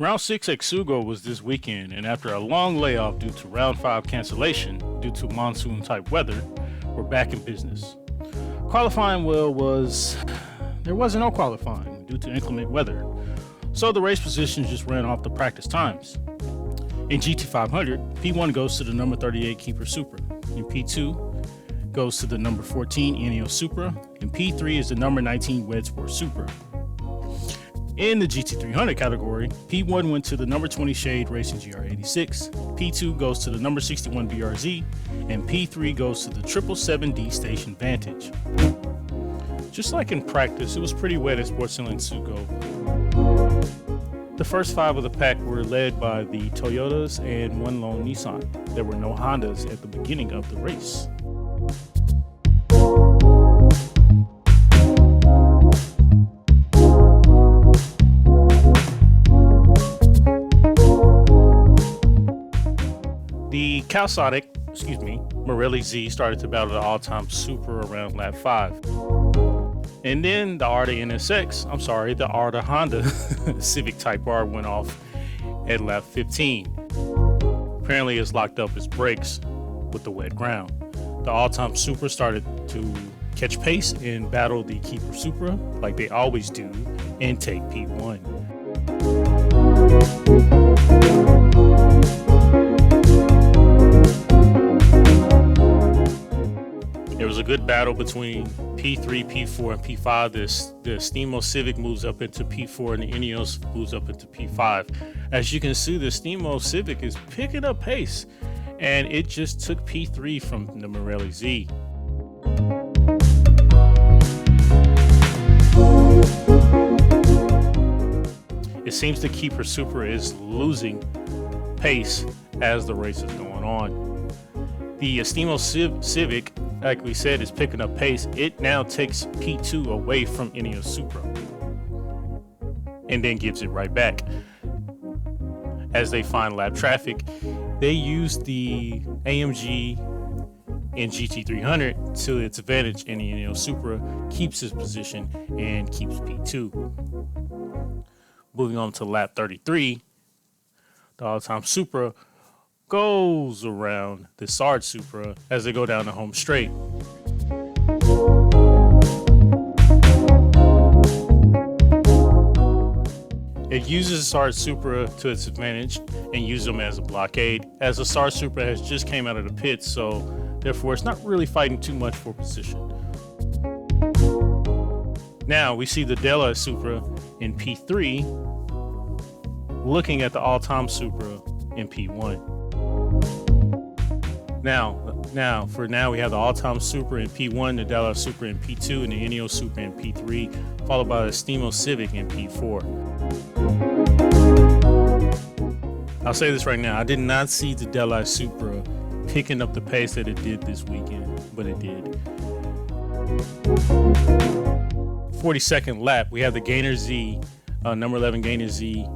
Round 6 at Sugo was this weekend, and after a long layoff due to Round 5 cancellation due to monsoon-type weather, we're back in business. Qualifying there wasn't no qualifying due to inclement weather, so the race positions just ran off the practice times. In GT500, P1 goes to the number 38 Keeper Supra, and P2 goes to the number 14 Ineos Supra, and P3 is the number 19 Wed Sport Supra. In the GT300 category, P1 went to the number 20 Shade Racing GR86, P2 goes to the number 61 BRZ, and P3 goes to the 777D Station Vantage. Just like in practice, it was pretty wet at Sportsland Sugo. The first 5 of the pack were led by the Toyotas and one lone Nissan. There were no Hondas at the beginning of the race. The Morelli Z started to battle the all-time Supra around lap 5. And then the Arda Honda Civic Type R went off at lap 15. Apparently it's locked up its brakes with the wet ground. The all-time Supra started to catch pace and battle the Keeper Supra like they always do and take P1. There was a good battle between P3, P4, and P5. The Stimo Civic moves up into P4 and the Ineos moves up into P5. As you can see, the Stimo Civic is picking up pace, and it just took P3 from the Morelli Z. It seems the Keeper Supra is losing pace as the race is going on. The Stimo Civic, like we said, is picking up pace. It now takes P2 away from Ineos Supra and then gives it right back. As they find lap traffic, they use the AMG in GT300 to its advantage, and the Ineos Supra keeps his position and keeps P2. Moving on to lap 33, the all-time Supra goes around the Sarge Supra as they go down the home straight. It uses Sarge Supra to its advantage and uses them as a blockade, as the Sarge Supra has just came out of the pits, so therefore it's not really fighting too much for position. Now we see the Della Supra in P3 looking at the all-time Supra in P1. Now we have the all-time Supra in P1, the Della Supra in P2, and the Ineos Supra in P3, followed by the Stimo Civic in P4. I'll say this right now, I did not see the Della Supra picking up the pace that it did this weekend, but it did. 42nd lap, we have the Gainer Z, number 11 Gainer Z,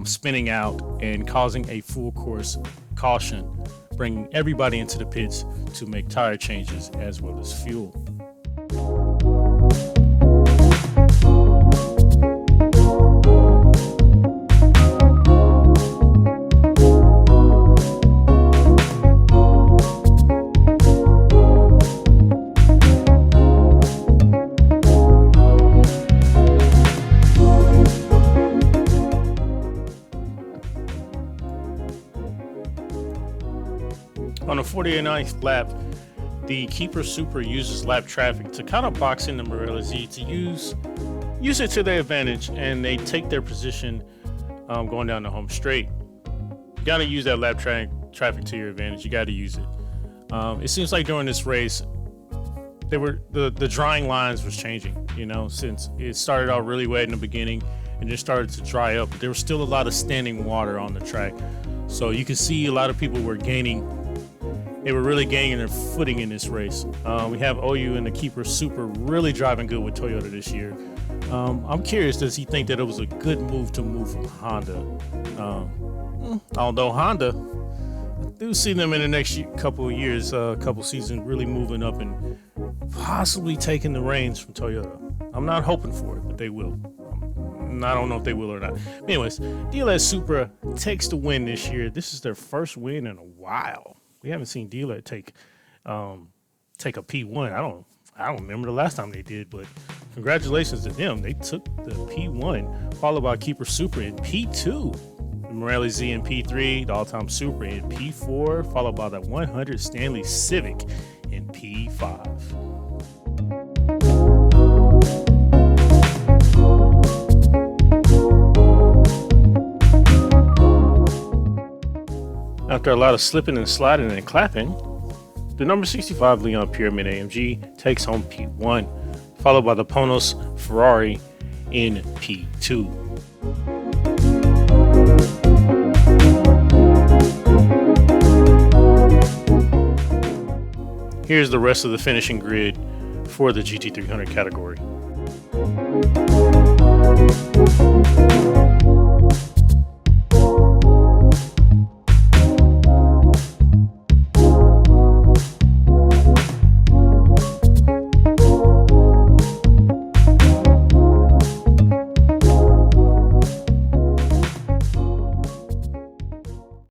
spinning out and causing a full course caution, bringing everybody into the pits to make tire changes as well as fuel. On the 49th lap, the Keeper Supra uses lap traffic to kind of box in the Morelli Z to use it to their advantage, and they take their position going down the home straight. You got to use that lap traffic to your advantage. You got to use it. It seems like during this race, the drying lines was changing. Since it started out really wet in the beginning and just started to dry up, but there was still a lot of standing water on the track. So you can see a lot of people were gaining. They were really gaining their footing in this race. We have OU and the Keeper Supra really driving good with Toyota this year. I'm curious, does he think that it was a good move to move from Honda? Although Honda, I do see them in the next couple of years, couple seasons, really moving up and possibly taking the reins from Toyota. I'm not hoping for it, but they will. I'm I don't know if they will or not. Anyways, DLS Supra takes the win this year. This is their first win in a while. We haven't seen DLS take a P1. I don't remember the last time they did, but congratulations to them. They took the P1, followed by Keeper Supra in P2, the Morelli Z in P3, the All-Time Supra in P4, followed by the 100 Stanley Civic in P5. After a lot of slipping and sliding and clapping, the number 65 Leon Pyramid AMG takes home P1, followed by the Ponos Ferrari in P2. Here's the rest of the finishing grid for the GT300 category.